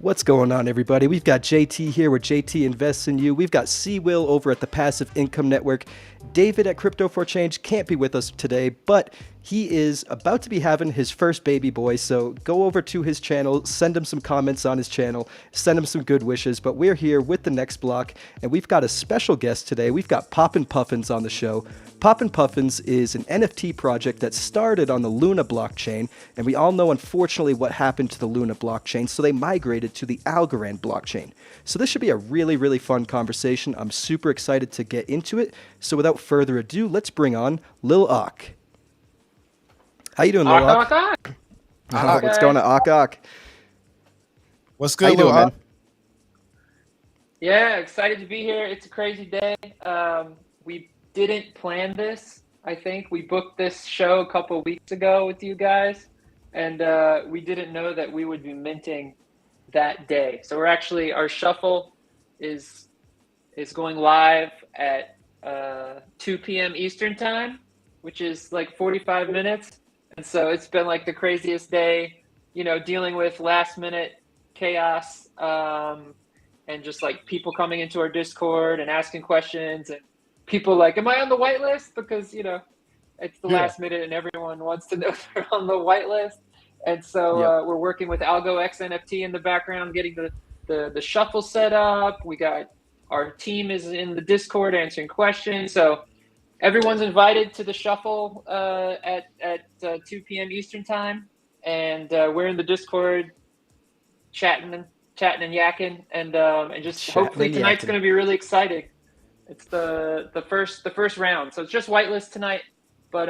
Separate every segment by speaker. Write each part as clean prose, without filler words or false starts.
Speaker 1: What's going on, everybody? We've got JT here where JT Invests in You. We've got C Will over at the Passive Income Network. David at Crypto for Change can't be with us today, but he is about to be having his first baby boy. So go over to his channel, send him some comments on his channel, send him some good wishes. But we're here with the next block, and we've got a special guest today. We've got Poppin Puffins on the show. Poppin Puffins is an NFT project that started on the Luna blockchain, and we all know, unfortunately, what happened to the Luna blockchain, so they migrated to the Algorand blockchain. So this should be a really, really fun conversation. I'm super excited to get into it. So without further ado, let's bring on Lil Ak. How you doing, Lil Ak? What's going on, Ak?
Speaker 2: What's
Speaker 1: How you
Speaker 2: good,
Speaker 1: doing, man?
Speaker 3: Yeah, excited to be here. It's a crazy day. We didn't plan this. I think we booked this show a couple of weeks ago with you guys, and we didn't know that we would be minting that day. So our shuffle is going live at 2 p.m. Eastern time, which is like 45 minutes. And so it's been like the craziest day, dealing with last minute chaos, and just like people coming into our Discord and asking questions, and people like, am I on the whitelist? Because, it's the last minute and everyone wants to know if they're on the whitelist. And so we're working with Algo X NFT in the background, getting the shuffle set up. We got our team is in the Discord answering questions. So everyone's invited to the shuffle at 2 p.m. Eastern time. And we're in the Discord chatting and yakking. And just hopefully tonight's going to be really exciting. It's the first round. So it's just whitelist tonight. But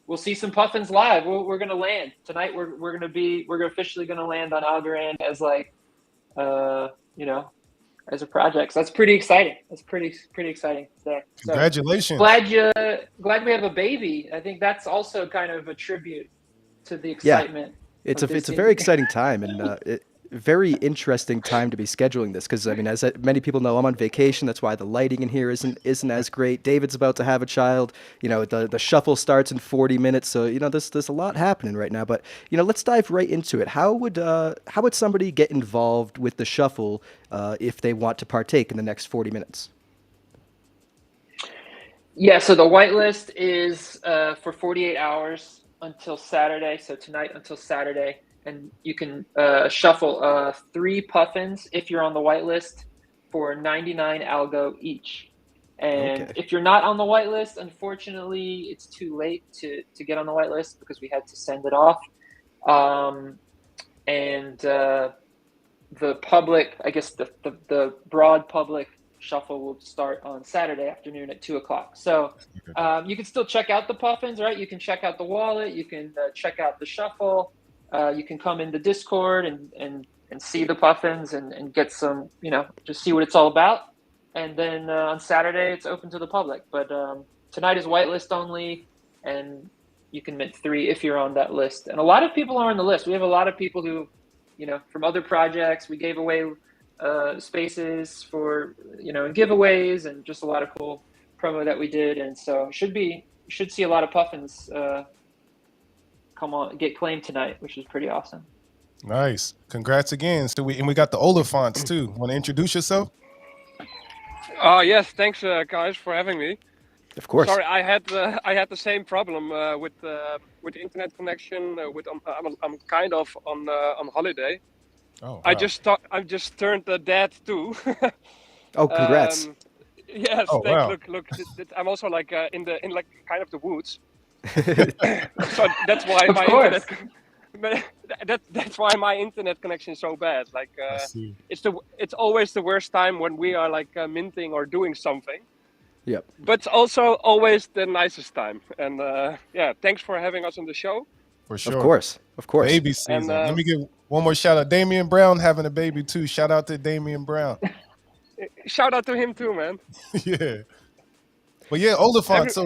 Speaker 3: we'll see some Puffins live. We're gonna land tonight. We're officially gonna land on Algorand as as a project. So that's pretty exciting. That's pretty exciting today. So
Speaker 2: congratulations!
Speaker 3: Glad we have a baby. I think that's also kind of a tribute to the excitement.
Speaker 1: Yeah. It's a very exciting time, and very interesting time to be scheduling this, because I mean, as many people know, I'm on vacation. That's why the lighting in here isn't as great. David's about to have a child. The shuffle starts in 40 minutes, so there's a lot happening right now. But let's dive right into it. How would somebody get involved with the shuffle if they want to partake in the next 40 minutes?
Speaker 3: Yeah, so the whitelist is for 48 hours until Saturday. So tonight until Saturday. And you can shuffle 3 Puffins if you're on the whitelist for 99 algo each. And if you're not on the whitelist, unfortunately, it's too late to get on the whitelist because we had to send it off. The public, I guess the broad public shuffle will start on Saturday afternoon at 2 o'clock. So you can still check out the Puffins, right? You can check out the wallet. You can check out the shuffle. You can come into Discord and see the Puffins and get some, just see what it's all about. And then on Saturday, it's open to the public. But tonight is whitelist only, and you can mint 3 if you're on that list. And a lot of people are on the list. We have a lot of people who, from other projects. We gave away spaces for, giveaways, and just a lot of cool promo that we did. And so should see a lot of Puffins come on, get claimed tonight, which is pretty awesome.
Speaker 2: Nice, congrats again. So we got the Oliphants too. Want to introduce yourself?
Speaker 4: Yes, thanks guys for having me.
Speaker 1: Of course.
Speaker 4: Sorry, I had the same problem with the internet connection. I'm kind of on holiday.
Speaker 2: Oh, wow.
Speaker 4: I just turned dad too.
Speaker 1: Oh, congrats.
Speaker 4: Yes,
Speaker 2: oh,
Speaker 4: thanks.
Speaker 2: Wow.
Speaker 4: Look, I'm also like in like kind of the woods. So that's why that's why my internet connection is so bad. Like it's always the worst time when we are like minting or doing something.
Speaker 1: Yep.
Speaker 4: But it's also always the nicest time. And thanks for having us on the show.
Speaker 2: For sure.
Speaker 1: Of course.
Speaker 2: Baby season.
Speaker 4: And,
Speaker 2: Let me give one more shout out. Damian Brown having a baby too. Shout out to Damian Brown.
Speaker 4: Shout out to him too, man.
Speaker 2: Yeah. But yeah, Oliphants.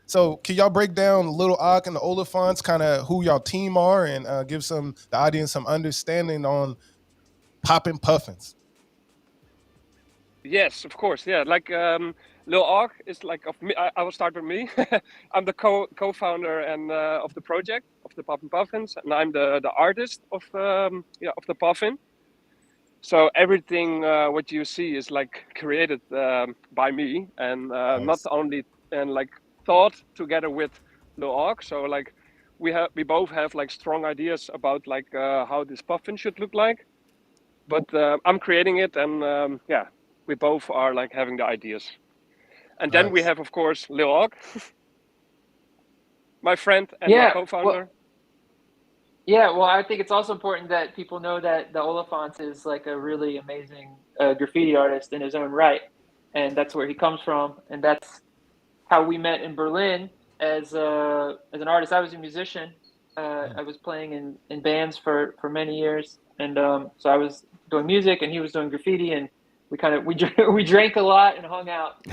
Speaker 2: So can y'all break down Little Ak and the Oliphants, kind of who y'all team are, and give the audience some understanding on Poppin Puffins?
Speaker 4: Yes, of course. Yeah, like Lil Ark is like of me. I will start with me. I'm the co-founder and of the project of the Poppin Puffins, and I'm the artist of the Puffin. So everything what you see is like created by me, and not
Speaker 2: Nice.
Speaker 4: only and like thought together with Lil Ark. So like we both have like strong ideas about like how this puffin should look like, but I'm creating it, and yeah, we both are like having the ideas. And then we
Speaker 2: Nice.
Speaker 4: have, of course, Lil Ark, my friend and my
Speaker 3: Yeah, well,
Speaker 4: co-founder.
Speaker 3: yeah, well, I think it's also important that people know that the Oliphant is like a really amazing graffiti artist in his own right, and that's where he comes from, and that's how we met in Berlin as an artist. I was a musician. I was playing in bands for many years, and so I was doing music, and he was doing graffiti, and we drank a lot and hung out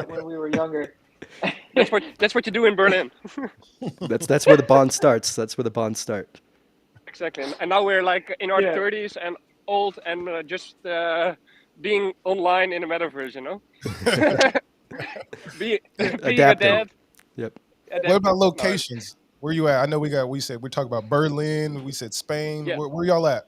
Speaker 3: when we were younger.
Speaker 4: That's what you do in Berlin.
Speaker 1: That's where the bond starts. That's where the bonds start.
Speaker 4: Exactly. And now we're like in our
Speaker 3: Yeah.
Speaker 4: 30s and old and just being online in a metaverse, you know? Being a
Speaker 1: Adapting.
Speaker 4: dad.
Speaker 1: Yep.
Speaker 2: What about locations? Where you at? I know we talked about Berlin. We said Spain.
Speaker 4: Yeah.
Speaker 2: Where y'all at?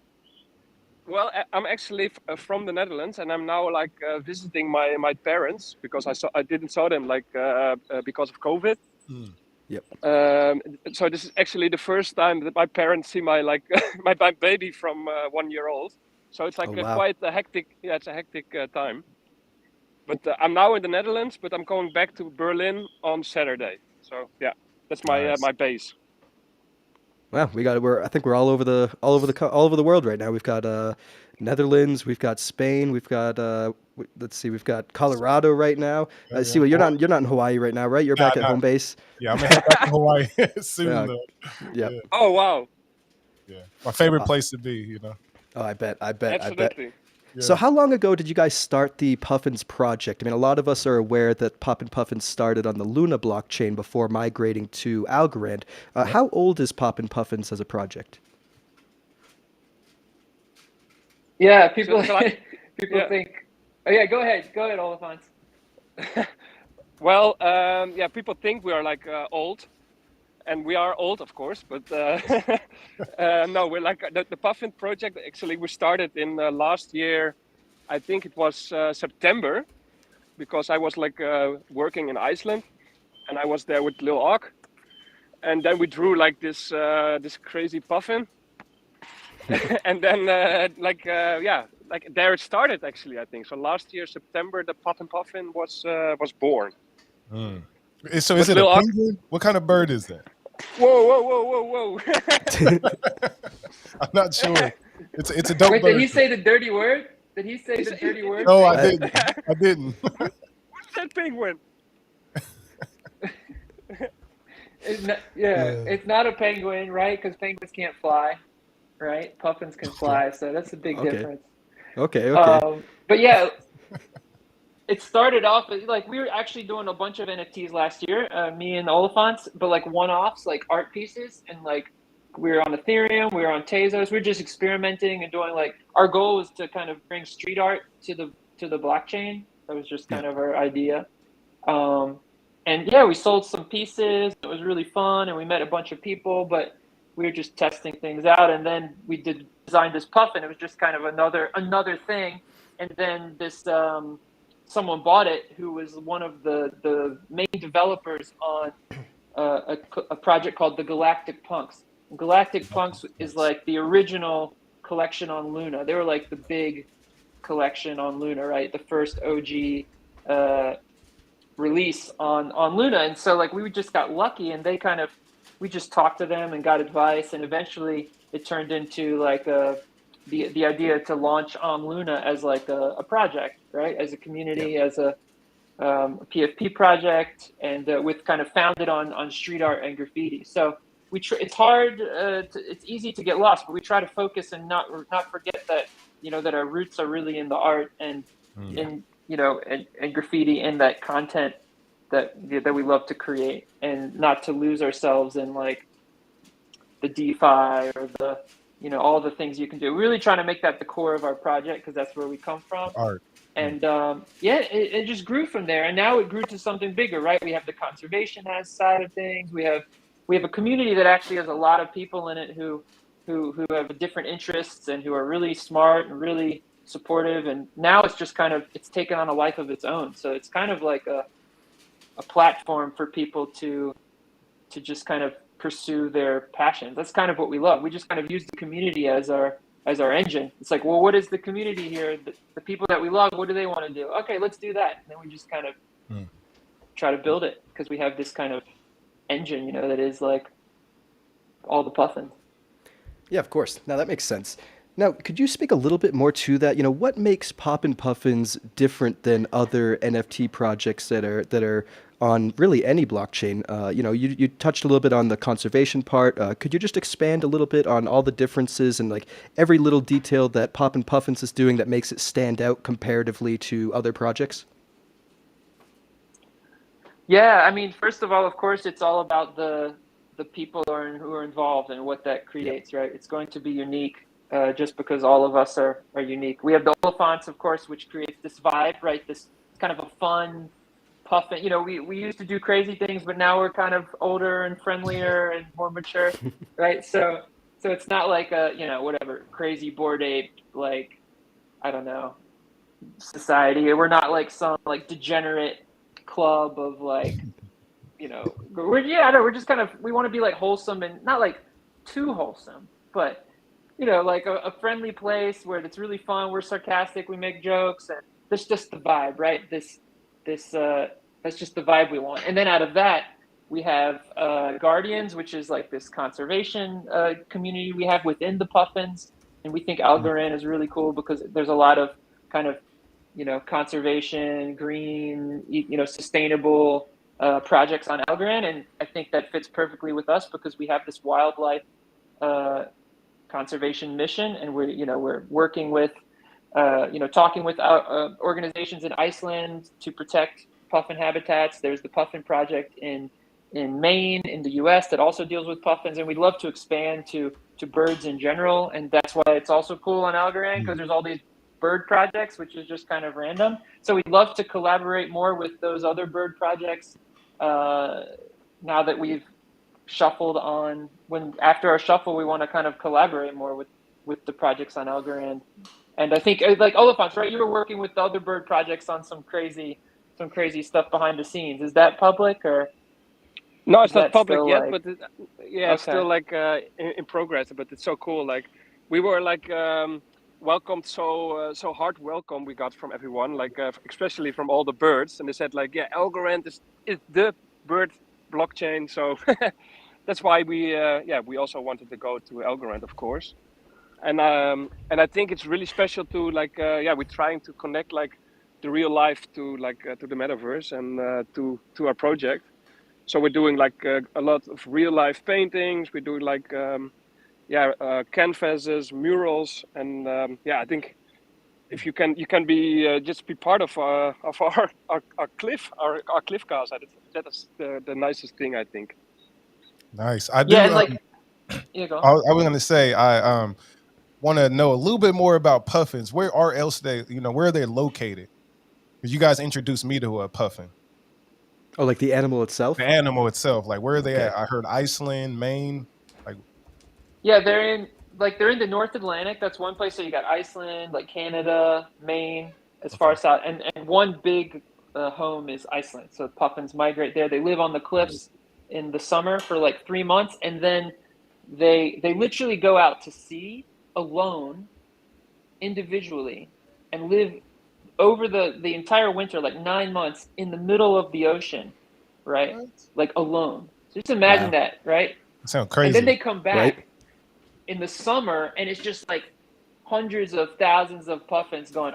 Speaker 4: Well, I'm actually from the Netherlands, and I'm now like visiting my parents because I didn't saw them like because of COVID.
Speaker 1: Yep.
Speaker 4: So this is actually the first time that my parents see my like my baby from 1 year old. So it's like
Speaker 1: Oh, wow.
Speaker 4: quite a hectic. Yeah, it's a hectic time. But I'm now in the Netherlands, but I'm going back to Berlin on Saturday. So yeah, that's my
Speaker 2: Nice.
Speaker 4: my base.
Speaker 1: Wow, I think we're all over the world right now. We've got Netherlands, we've got Spain, we've got let's see, we've got Colorado right now.
Speaker 2: Yeah,
Speaker 1: See,
Speaker 2: yeah.
Speaker 1: well, you're not in Hawaii right now, right? You're back at
Speaker 2: Nah.
Speaker 1: home base.
Speaker 2: Yeah, I'm gonna head back to Hawaii soon
Speaker 1: Yeah.
Speaker 2: though.
Speaker 1: Yep.
Speaker 2: Yeah,
Speaker 4: Oh wow,
Speaker 2: yeah. My favorite place to be, you know.
Speaker 1: Oh, I bet.
Speaker 4: absolutely.
Speaker 2: Yeah.
Speaker 1: So how long ago did you guys start the Puffins project? I mean, a lot of us are aware that Poppin Puffins started on the Luna blockchain before migrating to Algorand. How old is Poppin Puffins as a project?
Speaker 3: Yeah, people
Speaker 4: So
Speaker 3: people
Speaker 4: yeah.
Speaker 3: think. Oh yeah, go ahead, Oliphant.
Speaker 4: Well, yeah, people think we are like old, and we are old, of course. But no, we're like the Puffin project. Actually, we started in last year. I think it was September, because I was like working in Iceland, and I was there with Lil Ark, and then we drew like this this crazy puffin, and then yeah, like there it started actually. I think so. Last year September, the Poppin Puffin was born.
Speaker 2: So is it a
Speaker 4: Lil Ark-
Speaker 2: penguin? What kind of bird is that?
Speaker 4: Whoa!
Speaker 2: I'm not sure. It's a dope
Speaker 3: Wait,
Speaker 2: bird.
Speaker 3: did he say the dirty word? Did he say the dirty word?
Speaker 2: No, I didn't. I didn't.
Speaker 4: That penguin.
Speaker 3: It's not a penguin, right? Because penguins can't fly, right? Puffins can fly, so that's a big
Speaker 1: Okay.
Speaker 3: difference.
Speaker 1: Okay.
Speaker 3: But yeah, it started off like we were actually doing a bunch of NFTs last year, me and Oliphants, but like one-offs, like art pieces, and like we were on Ethereum, we were on Tezos, we were just experimenting and doing like our goal was to kind of bring street art to the blockchain. That was just kind of our idea. And yeah, we sold some pieces. It was really fun, and we met a bunch of people, but we were just testing things out. And then we designed this puffin. It was just kind of another thing. And then this someone bought it who was one of the main developers on a project called the Galactic Punks. Galactic Punks is like the original collection on Luna. They were like the big collection on Luna, right? The first OG release on Luna. And so like we just got lucky, and we just talked to them and got advice, and eventually it turned into like the idea to launch on Luna as like a project, right? As a community, as a PFP project, and with kind of founded on street art and graffiti. So it's hard, it's easy to get lost, but we try to focus and not forget that, that our roots are really in the art and in, and graffiti and that content that we love to create, and not to lose ourselves in like the DeFi or the, all the things you can do. We're really trying to make that the core of our project because that's where we come from.
Speaker 2: Art.
Speaker 3: And it just grew from there, and now it grew to something bigger, right? We have the conservation side of things. We have a community that actually has a lot of people in it who who have different interests and who are really smart and really supportive. And now it's just kind of, it's taken on a life of its own. So it's kind of like a platform for people to just kind of pursue their passions. That's kind of what we love. We just kind of use the community as our engine. It's like, well, what is the community here? The people that we love, what do they want to do? Okay, let's do that. And then we just kind of try to build it because we have this kind of engine, you know, that is like all the puffins.
Speaker 1: Yeah, of course. Now that makes sense. Now, could you speak a little bit more to that? You know, what makes Poppin Puffins different than other NFT projects that are on really any blockchain? You know, you touched a little bit on the conservation part. Could you just expand a little bit on all the differences and like every little detail that Poppin Puffins is doing that makes it stand out comparatively to other projects?
Speaker 3: Yeah, I mean, first of all, of course, it's all about the people who are involved and what that creates, right? It's going to be unique. Just because all of us are unique. We have the Oliphants, of course, which creates this vibe, right? This kind of a fun puffin. You know, we used to do crazy things, but now we're kind of older and friendlier and more mature, right? So it's not like a, you know, whatever, crazy Bored Ape, like, I don't know, society. We're not like some like degenerate club of like, you know, we're just kind of, we want to be like wholesome and not like too wholesome, but you know, like a friendly place where it's really fun. We're sarcastic, we make jokes, and that's just the vibe, right? That's just the vibe we want. And then out of that, we have Guardians, which is like this conservation community we have within the Puffins, and we think Algorand is really cool because there's a lot of kind of, you know, conservation, green, you know, sustainable projects on Algorand, and I think that fits perfectly with us because we have this wildlife conservation mission, and we're working with talking with organizations in Iceland to protect puffin habitats. There's the Puffin Project in Maine, in the US, that also deals with puffins, and we'd love to expand to birds in general. And that's why it's also cool on Algorand, because there's all these bird projects, which is just kind of random. So we'd love to collaborate more with those other bird projects now that we've shuffled on. After our shuffle, we want to kind of collaborate more with the projects on Algorand. And I think like Oliphants, right? You were working with the other bird projects on some crazy stuff behind the scenes. Is that public or?
Speaker 4: No, it's not public yet,
Speaker 3: like...
Speaker 4: but it's still like in progress. But it's so cool. Like we were like welcomed so hard welcome we got from everyone, like especially from all the birds, and they said like, yeah, Algorand is the bird blockchain. So that's why we also wanted to go to Algorand, of course. And I think it's really special to like we're trying to connect like the real life to like to the metaverse and to our project. So we're doing like a lot of real life paintings. We're doing like canvases, murals, and I think if you can be just be part of our cliff cast. That is the nicest thing, I think.
Speaker 2: Nice. I do.
Speaker 3: Yeah, and like go.
Speaker 2: I was going to say I want to know a little bit more about puffins. Where are where are they located? Because you guys introduced me to a puffin.
Speaker 1: Oh, like the animal itself?
Speaker 2: The animal itself. Like, where are they at? I heard Iceland, Maine. Like,
Speaker 3: yeah, they're in the North Atlantic. That's one place. So you got Iceland, like Canada, Maine, as far south, and one big home is Iceland. So puffins migrate there. They live on the cliffs in the summer for like 3 months, and then they literally go out to sea alone, individually, and live over the entire winter, like 9 months, in the middle of the ocean, right? What? Like alone. So just imagine that, right?
Speaker 2: That sounds crazy.
Speaker 3: And then they come back in the summer, and it's just like hundreds of thousands of puffins going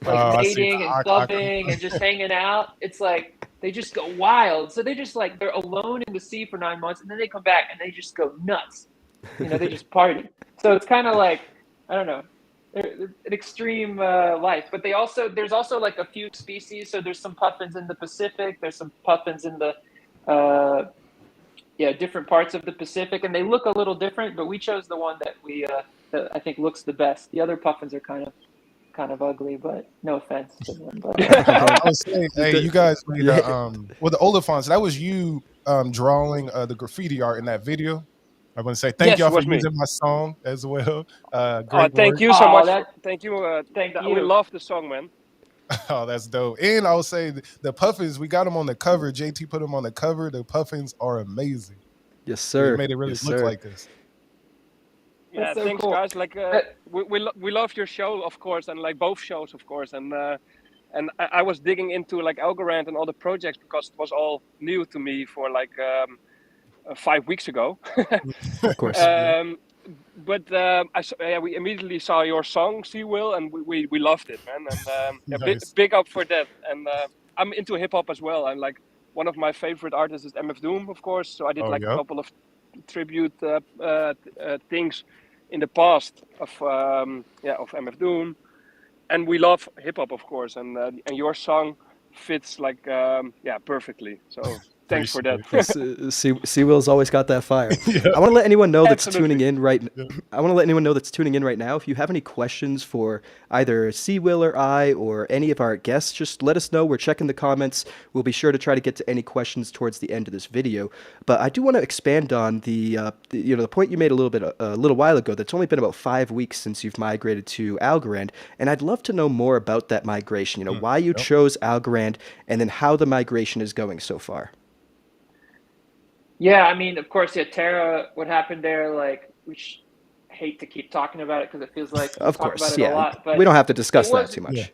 Speaker 3: like mating and clubbing and just hanging out. It's like they just go wild. So they just like, they're alone in the sea for 9 months, and then they come back and they just go nuts. You know, they just party. So it's kind of like, I don't know, an extreme life. But there's also like a few species. So there's some puffins in the Pacific. There's some puffins in the different parts of the Pacific, and they look a little different. But we chose the one that that I think looks the best. The other puffins are kind of ugly, but no offense to them. But
Speaker 2: I was saying, hey, you guys made the Oliphants. That was you drawing the graffiti art in that video. I want to say thank
Speaker 4: Yes,
Speaker 2: y'all
Speaker 4: it
Speaker 2: for
Speaker 4: was me.
Speaker 2: using my song as well.
Speaker 4: Oh,
Speaker 2: Great
Speaker 4: thank
Speaker 2: work.
Speaker 4: you so
Speaker 3: Oh,
Speaker 4: much.
Speaker 3: that
Speaker 4: Thank you.
Speaker 3: thank
Speaker 4: We
Speaker 3: you.
Speaker 4: love the song, man.
Speaker 2: Oh, that's dope. And I would say the Puffins, we got them on the cover. JT put them on the cover. The Puffins are amazing.
Speaker 1: Yes,
Speaker 2: He
Speaker 1: sir.
Speaker 2: made it really
Speaker 1: Yes,
Speaker 2: look
Speaker 1: sir.
Speaker 2: like us.
Speaker 4: Yeah,
Speaker 3: That's so
Speaker 4: thanks,
Speaker 3: cool.
Speaker 4: guys. Like, we love your show, of course, and like both shows, of course. And I was digging into like Algorand and all the projects because it was all new to me for like 5 weeks ago.
Speaker 1: Of course.
Speaker 4: But yeah, we immediately saw your song, Sea Will, and we loved it, man. And yeah,
Speaker 2: Nice.
Speaker 4: big up for that. And I'm into hip hop as well. And like one of my favorite artists is MF Doom, of course. So I did
Speaker 2: Oh,
Speaker 4: like a
Speaker 2: yep.
Speaker 4: couple of tribute things in the past of MF Doom. And we love hip hop, of course. And your song fits like perfectly. So thanks for
Speaker 2: Appreciate
Speaker 4: that.
Speaker 2: it.
Speaker 1: Yes, Will's always got that fire.
Speaker 2: Yeah.
Speaker 1: I want to let anyone know that's tuning
Speaker 4: Absolutely.
Speaker 1: in right.
Speaker 2: Yeah.
Speaker 1: I want to let anyone know that's tuning in right now. If you have any questions for either Will or I or any of our guests, just let us know. We're checking the comments. We'll be sure to try to get to any questions towards the end of this video. But I do want to expand on the point you made a little while ago. That's only been about 5 weeks since you've migrated to Algorand, and I'd love to know more about that migration. You know, why you
Speaker 2: Yep.
Speaker 1: chose Algorand, and then how the migration is going so far.
Speaker 3: Yeah, I mean, of course, yeah, Terra, what happened there, like, hate to keep talking about it because it feels like we
Speaker 1: Of
Speaker 3: talk about
Speaker 1: course,
Speaker 3: it a
Speaker 1: yeah.
Speaker 3: lot,
Speaker 1: We
Speaker 3: but
Speaker 1: don't have to
Speaker 3: it
Speaker 1: discuss that
Speaker 3: was,
Speaker 1: too
Speaker 2: Yeah.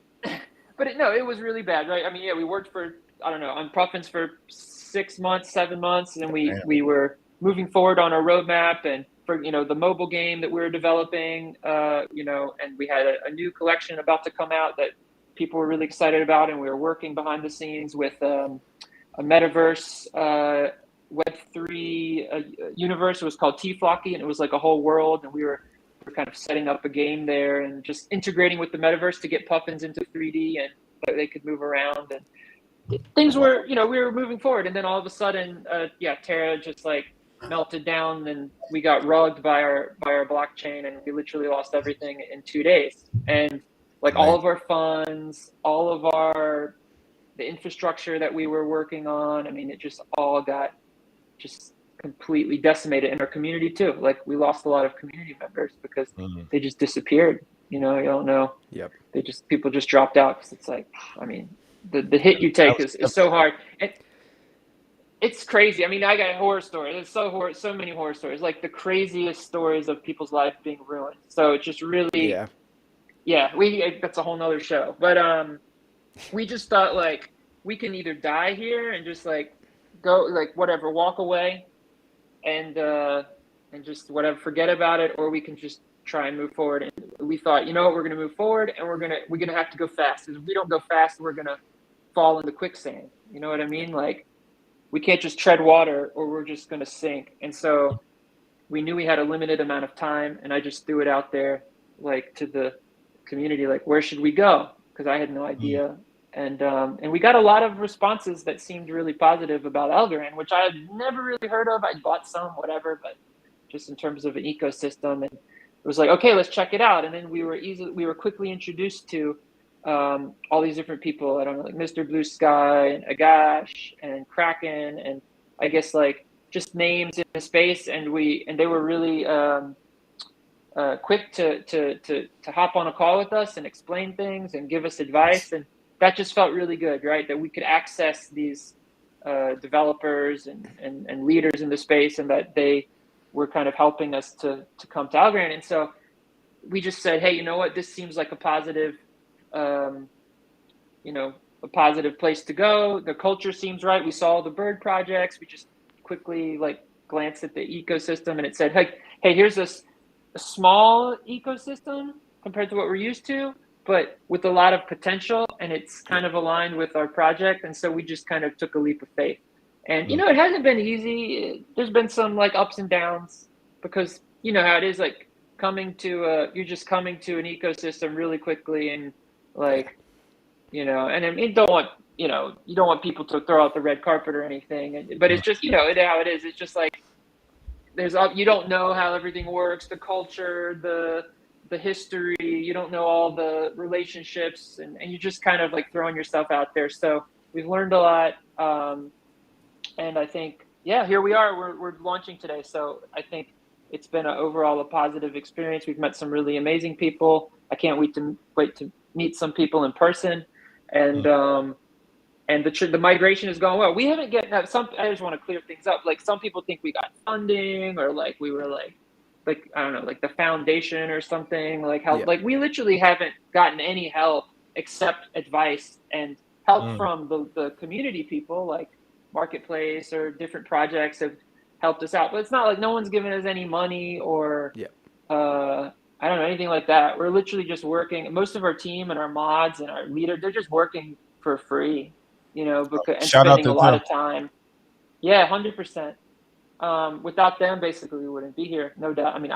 Speaker 1: much.
Speaker 3: no, it was really bad, right? I mean, yeah, we worked for, I don't know, on Puffins for 6 months, 7 months, and then
Speaker 2: Damn.
Speaker 3: we were moving forward on our roadmap and for, the mobile game that we were developing, and we had a new collection about to come out that people were really excited about, and we were working behind the scenes with a metaverse Web3 universe. It was called T-Flocky, and it was like a whole world, and we were kind of setting up a game there and just integrating with the metaverse to get Puffins into 3D and that they could move around. And things were, we were moving forward. And then all of a sudden, Terra just like melted down, and we got rugged by our blockchain, and we literally lost everything in 2 days. And like all of our funds, all of the infrastructure that we were working on, I mean, it just all got just completely decimated, in our community too. Like we lost a lot of community members because they just disappeared. You don't know.
Speaker 1: Yep.
Speaker 3: People just dropped out because it's like, I mean, the hit you take is so hard. It's crazy. I mean, I got horror stories. There's so many horror stories, like the craziest stories of people's lives being ruined. So it's just really, that's a whole nother show. But we just thought like we can either die here and just like go like whatever, walk away and just whatever, forget about it, or we can just try and move forward. And we thought, you know what, we're gonna move forward, and we're gonna have to go fast. Because if we don't go fast, we're gonna fall into quicksand. You know what I mean? Like we can't just tread water, or we're just gonna sink. And so we knew we had a limited amount of time, and I just threw it out there, like to the community, like where should we go? Because I had no idea. And we got a lot of responses that seemed really positive about Algorand, which I had never really heard of. I bought some, whatever, but just in terms of an ecosystem, and it was like, okay, let's check it out. And then we were quickly introduced to all these different people. I don't know, like Mr. Blue Sky and Agash and Kraken, and I guess like just names in the space. And they were really quick to hop on a call with us and explain things and give us advice. And that just felt really good, right? That we could access these developers and leaders in the space, and that they were kind of helping us to come to Algorand. And so we just said, hey, you know what? This seems like a positive, a positive place to go. The culture seems right. We saw the bird projects. We just quickly like glanced at the ecosystem, and it said, hey, here's a small ecosystem compared to what we're used to, but with a lot of potential, and it's kind of aligned with our project. And so we just kind of took a leap of faith. And it hasn't been easy. There's been some like ups and downs, because you know how it is, like you're just coming to an ecosystem really quickly, and like and I mean, you don't want people to throw out the red carpet or anything, but it's just how it is. It's just like you don't know how everything works, the culture, the history, you don't know all the relationships, and you just kind of like throwing yourself out there. So we've learned a lot, and I think here we are, we're launching today. So I think It's been overall a positive experience. We've met some really amazing people. I can't wait to meet some people in person, and the migration is going well. We haven't get some. I just want to clear things up. Like some people think we got funding, or like we were like I don't know, like the foundation or something. Like help.
Speaker 1: Yeah.
Speaker 3: Like we literally haven't gotten any help except advice and help from the community people, like Marketplace or different projects have helped us out. But it's not like no one's given us any money or I don't know, anything like that. We're literally just working. Most of our team and our mods and our leader, they're just working for free, you know, because and
Speaker 2: Shout out
Speaker 3: spending
Speaker 2: to
Speaker 3: a lot
Speaker 2: them.
Speaker 3: of time. Yeah, 100%. Without them, basically, we wouldn't be here, no doubt. I mean,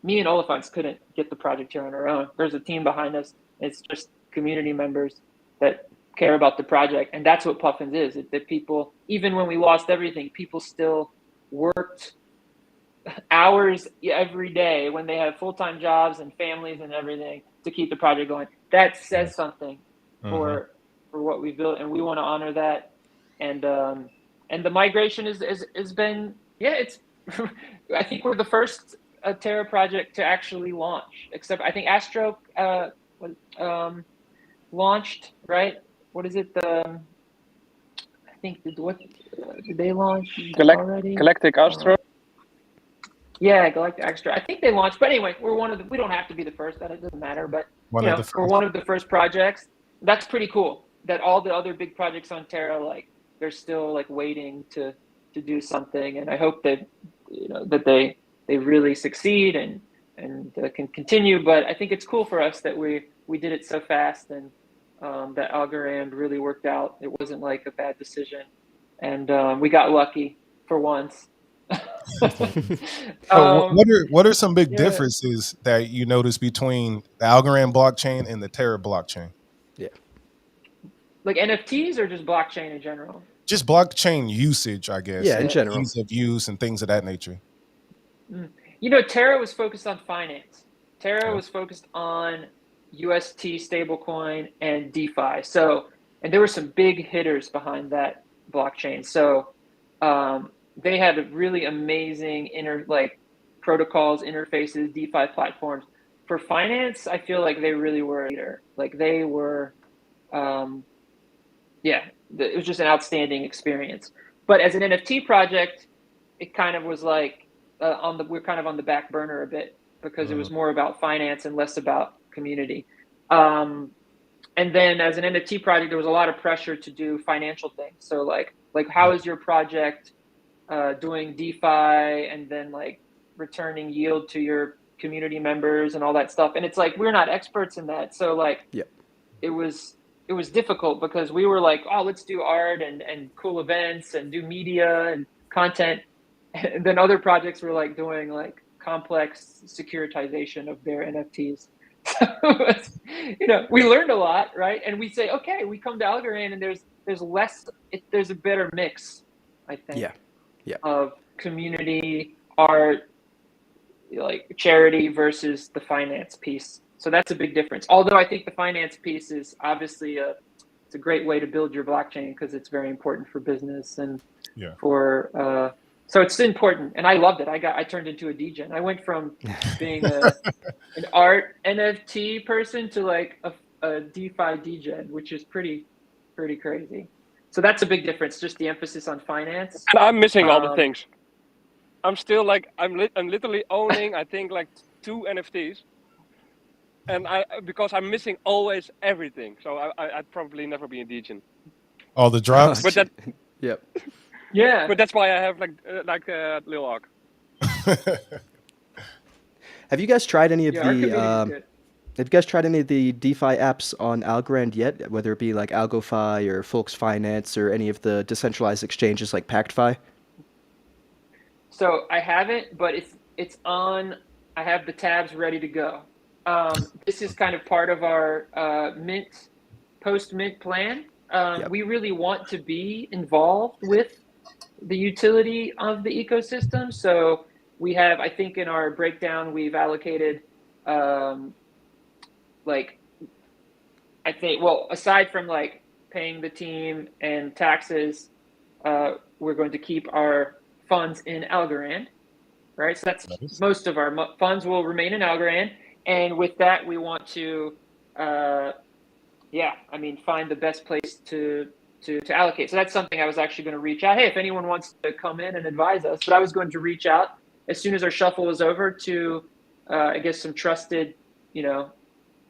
Speaker 3: me and Oliphants couldn't get the project here on our own. There's a team behind us. It's just community members that care about the project, and that's what Puffins is. That people, even when we lost everything, people still worked hours every day when they have full-time jobs and families and everything to keep the project going. That says something for what we've built, and we want to honor that. And the migration has been, it's I think we're the first Terra project to actually launch, except I think Astro launched, right? What is it? I think did they launch already?
Speaker 4: Galactic Astro.
Speaker 3: Yeah, Galactic Extra. I think they launched, but anyway, we don't have to be the first. That it doesn't matter, but we're one of the first projects. That's pretty cool. That all the other big projects on Terra, like they're still like waiting to do something, and I hope that that they really succeed and can continue. But I think it's cool for us that we did it so fast, and that Algorand really worked out. It wasn't like a bad decision, and we got lucky for once.
Speaker 2: What are some big differences that you notice between the Algorand blockchain and the Terra blockchain?
Speaker 1: Yeah.
Speaker 3: Like NFTs or just blockchain in general?
Speaker 2: Just blockchain usage, I guess.
Speaker 1: Yeah, in general.
Speaker 2: Ease of use and things of that nature.
Speaker 3: Terra was focused on finance. Terra was focused on UST stablecoin and DeFi. So, and there were some big hitters behind that blockchain. So, they had really amazing protocols, interfaces, DeFi platforms. For finance, I feel like they really were a leader. Like they were, it was just an outstanding experience. But as an NFT project, it kind of was like we're kind of on the back burner a bit because it was more about finance and less about community. And then as an NFT project, there was a lot of pressure to do financial things. So like how is your project doing DeFi and then like returning yield to your community members and all that stuff. And it's like, we're not experts in that. So like, it was difficult because we were like, oh, let's do art and cool events and do media and content. And then other projects were like doing like complex securitization of their NFTs. So, we learned a lot, right? And we say, okay, we come to Algorand and there's a better mix, I think. Of community, art, like charity versus the finance piece. So that's a big difference. Although I think the finance piece is obviously it's a great way to build your blockchain because it's very important for business and for so it's important. And I loved it. I turned into a degen. I went from being an art NFT person to like a DeFi degen, which is pretty crazy. So that's a big difference, just the emphasis on finance.
Speaker 4: And I'm missing all the things. I'm still like, I'm literally owning, I think like 2 NFTs. And because I'm missing always everything. So I'd probably never be a degen.
Speaker 2: All the drops?
Speaker 4: But that,
Speaker 3: yeah.
Speaker 4: But that's why I have like Lil Arc.
Speaker 1: Have you guys tried any of Have you guys tried any of the DeFi apps on Algorand yet? Whether it be like AlgoFi or Folks Finance or any of the decentralized exchanges like PactFi?
Speaker 3: So I haven't, but it's on. I have the tabs ready to go. This is kind of part of our post-mint plan. We really want to be involved with the utility of the ecosystem. So we have, I think in our breakdown, we've allocated aside from like paying the team and taxes, we're going to keep our funds in Algorand. right? So that's
Speaker 2: Nice.
Speaker 3: most of our funds will remain in Algorand, and with that, we want to, find the best place to allocate. So that's something I was actually going to reach out. Hey, if anyone wants to come in and advise us, but I was going to reach out as soon as our shuffle was over to, I guess, some trusted,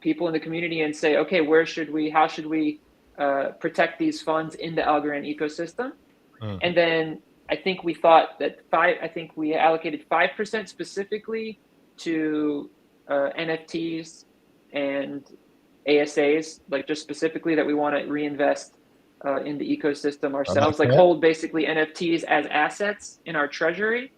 Speaker 3: people in the community and say, okay, how should we protect these funds in the Algorand ecosystem? And then I think we thought that we allocated 5% specifically to NFTs and ASAs, like just specifically that we want to reinvest in the ecosystem ourselves, like hold basically NFTs as assets in our treasury.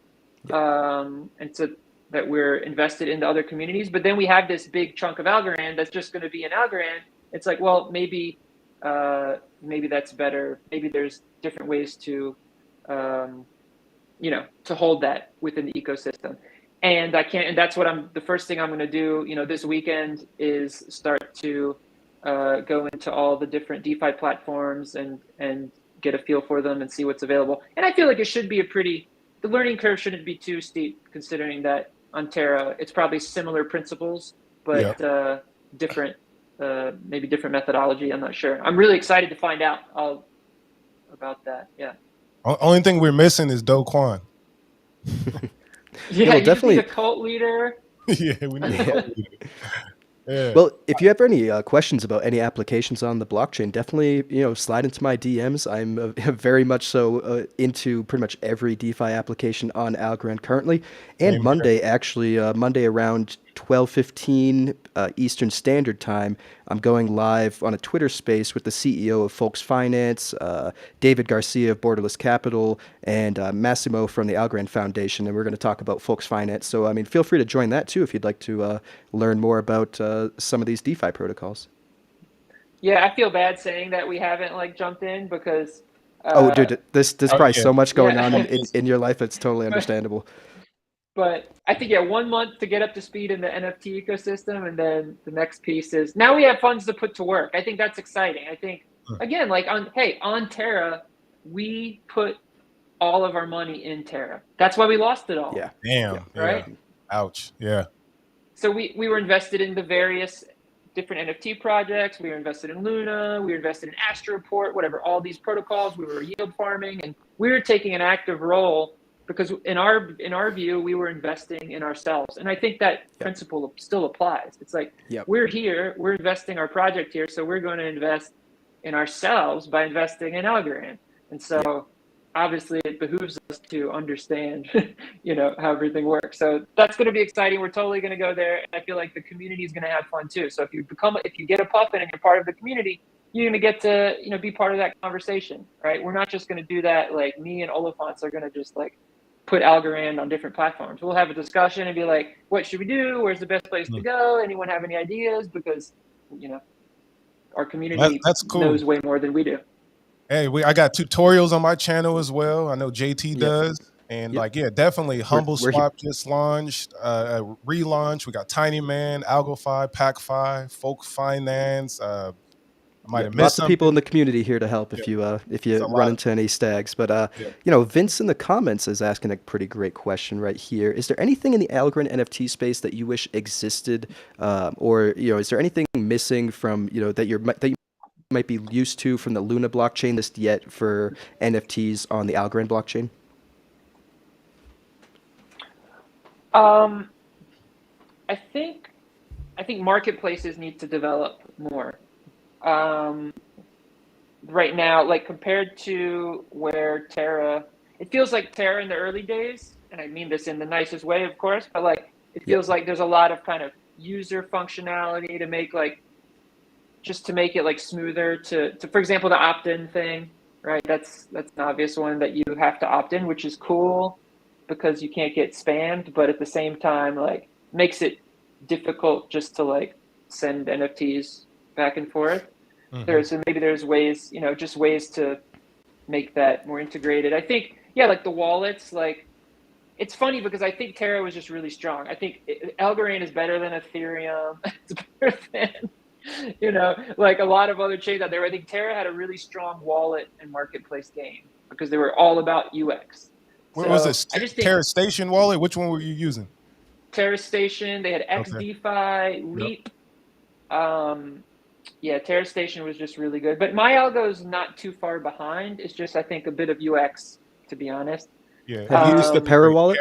Speaker 3: And so that we're invested into other communities. But then we have this big chunk of Algorand that's just going to be in Algorand. It's like, well, maybe that's better. Maybe there's different ways to, to hold that within the ecosystem. And that's what the first thing I'm going to do, this weekend is start to go into all the different DeFi platforms and get a feel for them and see what's available. And I feel like it should be the learning curve shouldn't be too steep, considering that on Terra, it's probably similar principles, but different, maybe different methodology. I'm not sure. I'm really excited to find out all about that. Yeah.
Speaker 2: Only thing we're missing is Do Kwon.
Speaker 3: Yeah, you definitely need a cult leader.
Speaker 2: Yeah, we need a cult leader. Yeah.
Speaker 1: Well, if you have any questions about any applications on the blockchain, definitely slide into my DMs. I'm very much so into pretty much every DeFi application on Algorand currently. And Monday, actually, Monday around 12:15 Eastern Standard Time, I'm going live on a Twitter space with the CEO of Folks Finance, David Garcia of Borderless Capital, and Massimo from the Algorand Foundation, and we're going to talk about Folks Finance. So, feel free to join that too if you'd like to learn more about some of these DeFi protocols.
Speaker 3: Yeah, I feel bad saying that we haven't jumped in because.
Speaker 1: Dude, there's probably so much going on in your life. It's totally understandable.
Speaker 3: But I think 1 month to get up to speed in the NFT ecosystem, and then the next piece is now we have funds to put to work. I think that's exciting. I think again, on Terra, we put all of our money in Terra. That's why we lost it all.
Speaker 2: Yeah. Damn.
Speaker 3: Right.
Speaker 2: Yeah. Ouch. Yeah.
Speaker 3: So we were invested in the various different NFT projects. We were invested in Luna. We were invested in Astroport, whatever, all these protocols. We were yield farming, and we were taking an active role because in our view, we were investing in ourselves. And I think that principle still applies. It's like, we're here, we're investing our project here, so we're going to invest in ourselves by investing in Algorand. And so obviously it behooves us to understand, how everything works. So that's going to be exciting. We're totally going to go there. And I feel like the community is going to have fun too. So if you get a Puffin and you're part of the community, you're going to get to, be part of that conversation, right? We're not just going to do that. Like me and Oliphants are going to just put Algorand on different platforms. We'll have a discussion and be like, what should we do? Where's the best place to go? Anyone have any ideas? Because, our community
Speaker 2: that's cool.
Speaker 3: knows way more than we do.
Speaker 2: Hey, I got tutorials on my channel as well. I know JT does. And definitely Humble Swap just launched, relaunch. We got Tiny Man, AlgoFi, PackFi, Folk Finance, I might have missed
Speaker 1: lots of people in the community here to help if you run into any stags. But Vince in the comments is asking a pretty great question right here. Is there anything in the Algorand NFT space that you wish existed, or is there anything missing from that you might be used to from the Luna blockchain just yet for NFTs on the Algorand blockchain?
Speaker 3: I think marketplaces need to develop more. Right now, compared to where Terra, it feels like Terra in the early days, and I mean this in the nicest way, of course, but it feels like there's a lot of kind of user functionality to make just to make it smoother to for example, the opt-in thing, right? That's an obvious one that you have to opt in, which is cool because you can't get spammed, but at the same time, makes it difficult just to send NFTs back and forth. Maybe there's ways, just ways to make that more integrated. I think, the wallets, it's funny because I think Terra was just really strong. I think Algorand is better than Ethereum. It's better than, a lot of other chains out there. I think Terra had a really strong wallet and marketplace game because they were all about UX.
Speaker 2: What was
Speaker 3: So
Speaker 2: this?
Speaker 3: I just think
Speaker 2: Terra Station wallet? Which one were you using?
Speaker 3: Terra Station, they had
Speaker 2: Okay.
Speaker 3: XDeFi, Leap. Yeah, Terra Station was just really good. But my algo is not too far behind. It's just, I think, a bit of UX, to be honest.
Speaker 2: Yeah.
Speaker 1: Have you used the Para wallet?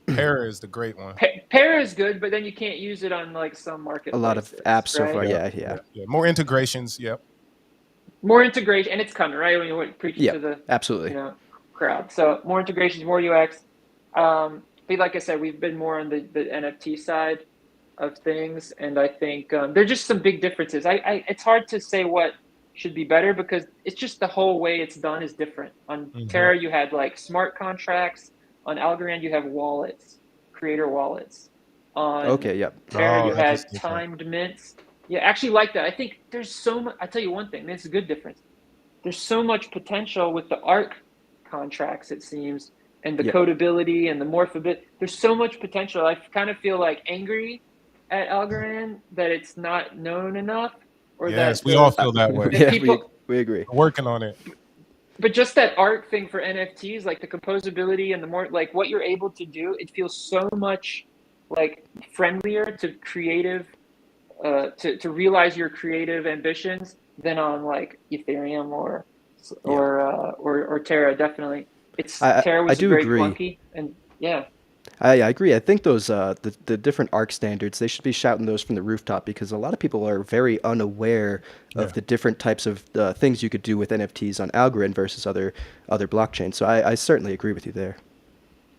Speaker 2: Para is the great one.
Speaker 3: Para is good, but then you can't use it on like some
Speaker 1: A
Speaker 3: marketplaces.
Speaker 1: lot of apps so
Speaker 3: right?
Speaker 1: far. Yeah.
Speaker 2: More integrations. Yep.
Speaker 3: More integration, and it's coming, right? When you're preaching to the
Speaker 1: absolutely.
Speaker 3: crowd. So more integrations, more UX. But like I said, we've been more on the NFT side of things, and I think there's just some big differences. It's hard to say what should be better because it's just the whole way it's done is different. On Terra, you had like smart contracts. On Algorand, you have wallets, creator wallets. On Terra, you had timed mints. Yeah, actually like that. I think there's so much. I tell you one thing, this is a good difference. There's so much potential with the ARC contracts, it seems, and the codability and the morphability. There's so much potential. I kind of feel like angry at Algorand that it's not known enough. Or
Speaker 2: yes, we all feel that way.
Speaker 1: We agree.
Speaker 2: We're working on it.
Speaker 3: But just that art thing for NFTs, like the composability and the more like what you're able to do, it feels so much like friendlier to creative, to realize your creative ambitions than on like Ethereum or Terra. Definitely, Terra was very clunky, and
Speaker 1: I agree. I think those the different ARC standards, they should be shouting those from the rooftop because a lot of people are very unaware of the different types of things you could do with NFTs on Algorand versus other blockchains. So I certainly agree with you there.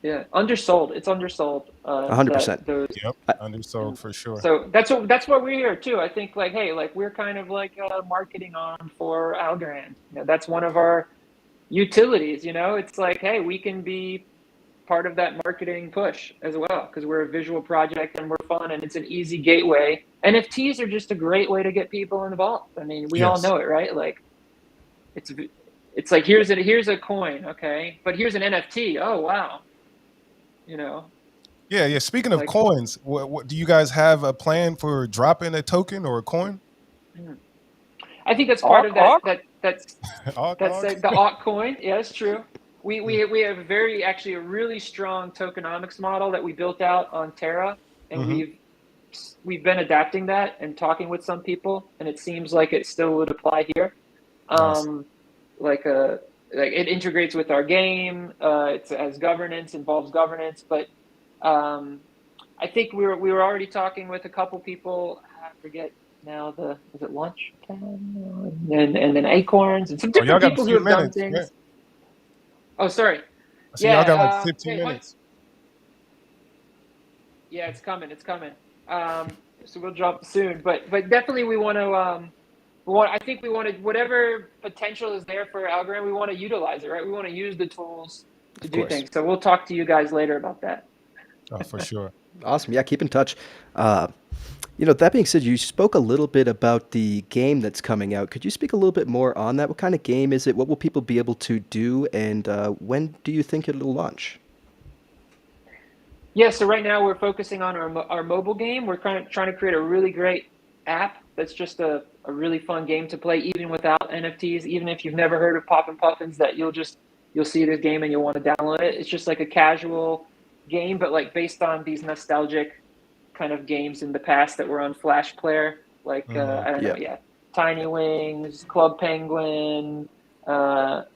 Speaker 3: Yeah, undersold. It's undersold.
Speaker 1: 100%.
Speaker 2: Yep, undersold for sure.
Speaker 3: So that's what we're here too. I think like, hey, like we're kind of like a marketing arm for Algorand. That's one of our utilities. It's like, hey, we can be part of that marketing push as well because we're a visual project and we're fun and it's an easy gateway. NFTs are just a great way to get people involved. I mean, we all know it, right? Like, it's like here's a coin, okay, but here's an NFT. Oh wow.
Speaker 2: Yeah. Speaking of coins, what do you guys have a plan for dropping a token or a coin?
Speaker 3: I think that's part of that. That's the altcoin. Yeah, that's true. We have a really strong tokenomics model that we built out on Terra, and we've been adapting that and talking with some people, and it seems like it still would apply here.
Speaker 2: Nice.
Speaker 3: Like it integrates with our game. It has governance, involves governance, but I think we were already talking with a couple people. I forget now is it Lunch and then Acorns and some different people who have done things. Right? Oh, sorry.
Speaker 2: So y'all got like 15 minutes.
Speaker 3: Yeah, it's coming. So we'll drop soon, but definitely we want to. I think we want to, whatever potential is there for Algorand, we want to utilize it, right? We want to use the tools to do things. So we'll talk to you guys later about that.
Speaker 2: Oh, for sure.
Speaker 1: Awesome. Yeah, keep in touch. That being said, you spoke a little bit about the game that's coming out. Could you speak a little bit more on that? What kind of game is it? What will people be able to do? And when do you think it'll launch?
Speaker 3: Yeah, so right now we're focusing on our mobile game. We're trying to create a really great app that's just a really fun game to play, even without NFTs. Even if you've never heard of Poppin Puffins, that you'll see this game and you'll want to download it. It's just like a casual game, but like based on these nostalgic kind of games in the past that were on Flash Player, like I don't know, Tiny Wings, Club Penguin.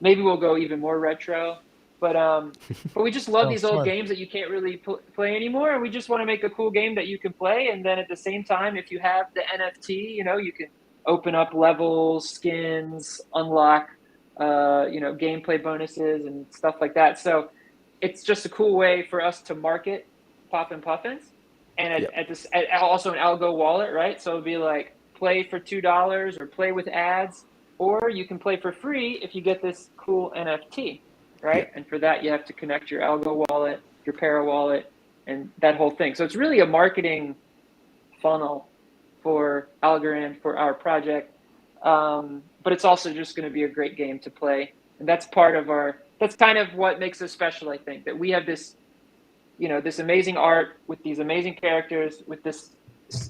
Speaker 3: Maybe we'll go even more retro. But we just love these old games that you can't really play anymore, and we just want to make a cool game that you can play. And then at the same time, if you have the NFT, you can open up levels, skins, unlock, gameplay bonuses and stuff like that. So it's just a cool way for us to market Poppin Puffins, and also an algo wallet, right? So it'll be like play for $2 or play with ads, or you can play for free if you get this cool NFT. Right. And for that, you have to connect your algo wallet, your Para wallet, and that whole thing. So it's really a marketing funnel for Algorand, for our project. But it's also just going to be a great game to play. And that's that's kind of what makes us special, I think, that we have this, this amazing art with these amazing characters, with this,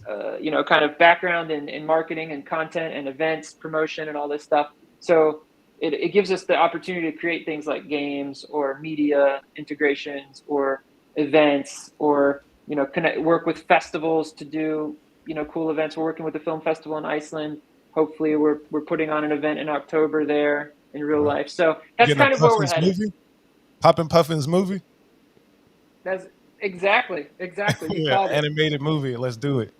Speaker 3: kind of background in marketing and content and events, promotion and all this stuff. So it gives us the opportunity to create things like games or media integrations or events, or work with festivals to do cool events. We're working with the film festival in Iceland. Hopefully we're putting on an event in October there in real life. So that's
Speaker 2: Getting a
Speaker 3: kind of where we're
Speaker 2: Puffins
Speaker 3: headed.
Speaker 2: movie? Poppin Puffins movie?
Speaker 3: That's exactly. You
Speaker 2: Yeah,
Speaker 3: called it.
Speaker 2: animated movie. Let's do it.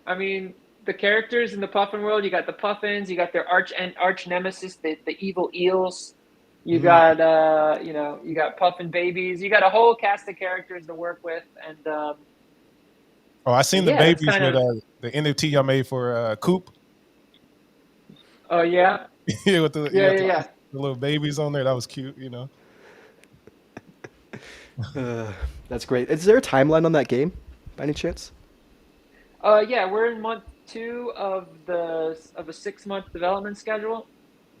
Speaker 3: I mean, the characters in the Puffin world, you got the Puffins, you got their arch nemesis, the evil eels. You got you got Puffin babies. You got a whole cast of characters to work with, and
Speaker 2: Oh, I seen the
Speaker 3: yeah, that's
Speaker 2: babies
Speaker 3: kind
Speaker 2: with
Speaker 3: of.
Speaker 2: the NFT y'all made for Coop.
Speaker 3: Oh yeah,
Speaker 2: Yeah, with the
Speaker 3: yeah.
Speaker 2: the little babies on there. That was cute.
Speaker 1: That's great. Is there a timeline on that game, by any chance?
Speaker 3: Yeah, we're in month 2 of a 6-month development schedule.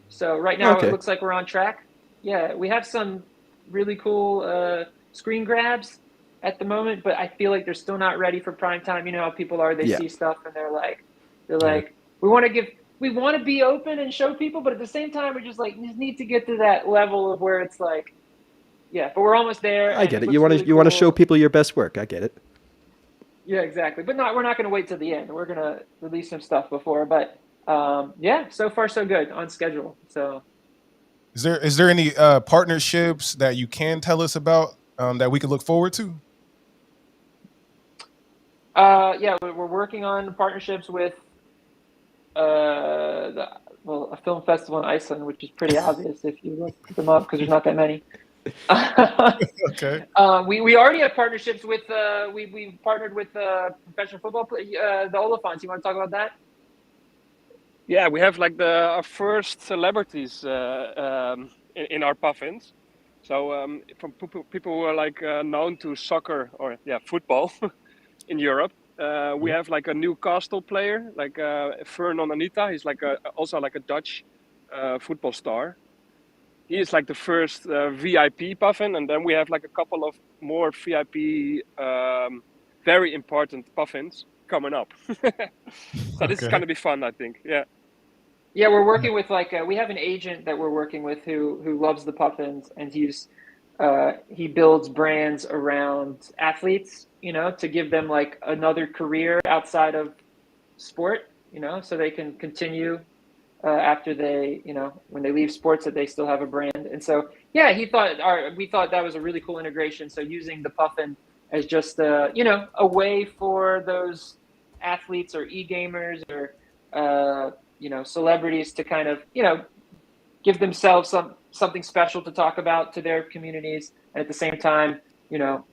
Speaker 3: So right now it
Speaker 1: Okay.
Speaker 3: looks like we're on track. Yeah, we have some really cool screen grabs at the moment, but I feel like they're still not ready for prime time. You know how people are; they
Speaker 1: Yeah.
Speaker 3: see stuff and they're like, we want to be open and show people, but at the same time, we just need to get to that level of where it's like, yeah. But we're almost there,
Speaker 1: I
Speaker 3: and
Speaker 1: get
Speaker 3: it
Speaker 1: it.
Speaker 3: looks really
Speaker 1: You want to show
Speaker 3: cool.
Speaker 1: people your best work. I get it.
Speaker 3: Yeah, exactly. But we're not going to wait till the end. We're going to release some stuff before, but yeah, so far so good on schedule. So.
Speaker 2: Is there any partnerships that you can tell us about that we can look forward to?
Speaker 3: Yeah, we're working on partnerships with a film festival in Iceland, which is pretty obvious if you look them up because there's not that many.
Speaker 2: Okay.
Speaker 3: We already have partnerships with we partnered with professional football the Olafants. You want to talk about that?
Speaker 4: Yeah, we have like our first celebrities in our puffins. So from people who are like known to soccer or football in Europe. We have like a Newcastle player, like Vernon Anita. He's like also like a Dutch football star. He is like the first VIP puffin, and then we have like a couple of more VIP, very important puffins coming up. So this is
Speaker 2: Okay.
Speaker 4: going to be fun, I think. Yeah.
Speaker 3: Yeah, we're working with we have an agent that we're working with who loves the Puffins, and he builds brands around athletes, to give them like another career outside of sport, so they can continue after when they leave sports, that they still have a brand. And so, yeah, we thought that was a really cool integration. So using the Puffin as just a way for those athletes or e-gamers or celebrities to kind of give themselves something special to talk about to their communities, and at the same time,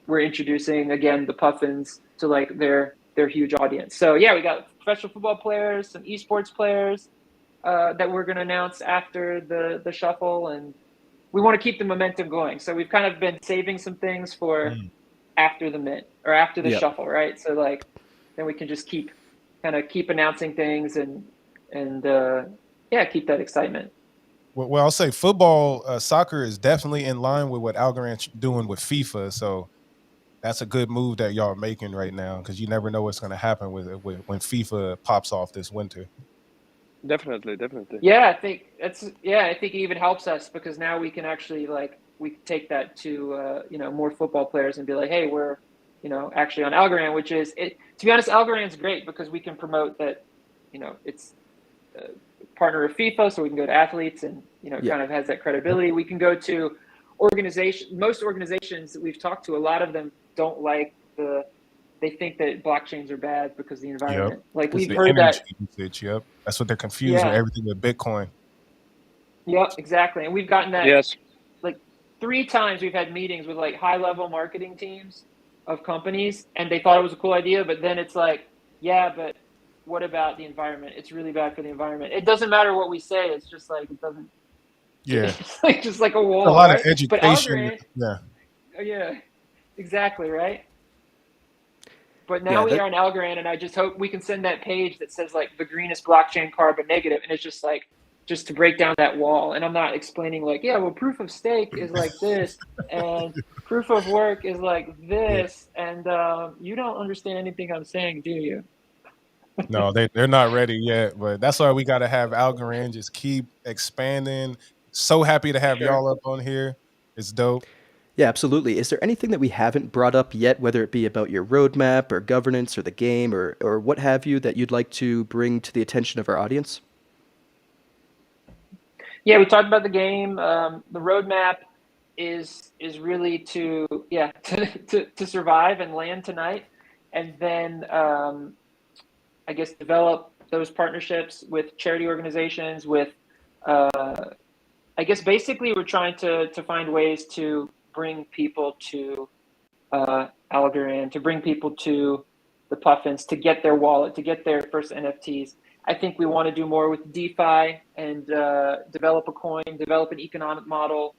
Speaker 3: we're introducing again the Puffins to like their huge audience. So yeah, we got professional football players, some esports players that we're going to announce after the shuffle, and we want to keep the momentum going. So we've kind of been saving some things for after the mint or after the shuffle, right? So like then we can just keep announcing things and keep that excitement.
Speaker 2: Well, I'll say football, soccer is definitely in line with what Algorand's doing with FIFA. So that's a good move that y'all are making right now, because you never know what's going to happen with when FIFA pops off this winter.
Speaker 4: Definitely.
Speaker 3: Yeah, I think it even helps us because now we can actually we can take that to more football players and be like, hey, we're actually on Algorand, which is it. To be honest, Algorand's great because we can promote that it's a partner of FIFA, so we can go to athletes and kind of has that credibility. We can go to most organizations that we've talked to. A lot of them don't like they think that blockchains are bad because of the environment.
Speaker 2: Yep.
Speaker 3: Like
Speaker 2: Because
Speaker 3: we've
Speaker 2: the
Speaker 3: heard
Speaker 2: energy
Speaker 3: that.
Speaker 2: usage. Yep. That's what they're confused with, everything with Bitcoin.
Speaker 3: Yep, exactly. And we've gotten that.
Speaker 4: Yes.
Speaker 3: Like 3 times we've had meetings with like high level marketing teams of companies, and they thought it was a cool idea, but then it's like, yeah, but what about the environment? It's really bad for the environment. It doesn't matter what we say. It's just like it doesn't.
Speaker 2: Yeah.
Speaker 3: It's just like a wall.
Speaker 2: A lot
Speaker 3: right?
Speaker 2: of education.
Speaker 3: But Algorand,
Speaker 2: Yeah.
Speaker 3: Yeah, exactly, right? But now we are on Algorand, and I just hope we can send that page that says like the greenest blockchain, carbon negative, and it's just like just to break down that wall. And I'm not explaining like, yeah, well, proof of stake is like this, and proof of work is like this, and you don't understand anything I'm saying, do you?
Speaker 2: No, they're not ready yet, but that's why we got to have Algorand just keep expanding. So happy to have
Speaker 3: Sure.
Speaker 2: y'all up on here. It's dope.
Speaker 1: Yeah, absolutely. Is there anything that we haven't brought up yet, whether it be about your roadmap or governance or the game or what have you, that you'd like to bring to the attention of our audience?
Speaker 3: Yeah, we talked about the game. The roadmap is really to to survive and land tonight, and then I guess develop those partnerships with charity organizations. With I guess basically we're trying to find ways to bring people to Algorand, to bring people to the Puffins, to get their wallet, to get their first NFTs. I think we want to do more with DeFi and develop a coin, develop an economic model,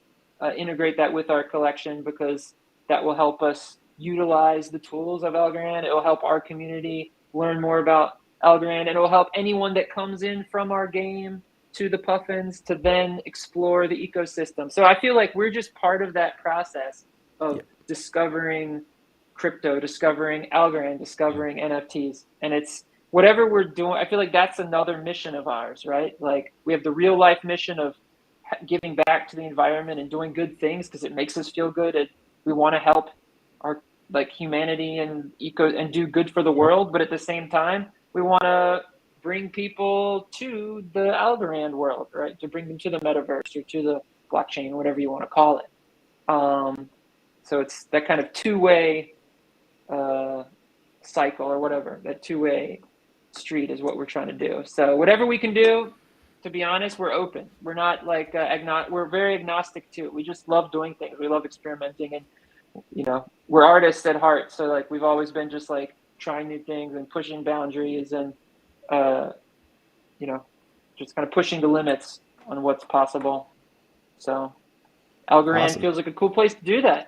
Speaker 3: integrate that with our collection, because that will help us utilize the tools of Algorand. It will help our community learn more about Algorand, and it will help anyone that comes in from our game to the Puffins to then explore the ecosystem. So I feel like we're just part of that process of discovering crypto, discovering Algorand, discovering NFTs. And it's whatever we're doing. I feel like that's another mission of ours, right? Like we have the real life mission of giving back to the environment and doing good things because it makes us feel good. And we want to help our humanity and do good for the world. But at the same time, we want to bring people to the Algorand world, right? To bring them to the metaverse or to the blockchain, whatever you want to call it. So it's that kind of two-way cycle or whatever, that two-way street is what we're trying to do. So whatever we can do, to be honest, we're open. We're not we're very agnostic to it. We just love doing things. We love experimenting, and we're artists at heart. So we've always been just trying new things and pushing boundaries and just kind of pushing the limits on what's possible. So Algorand feels like a cool place to do that.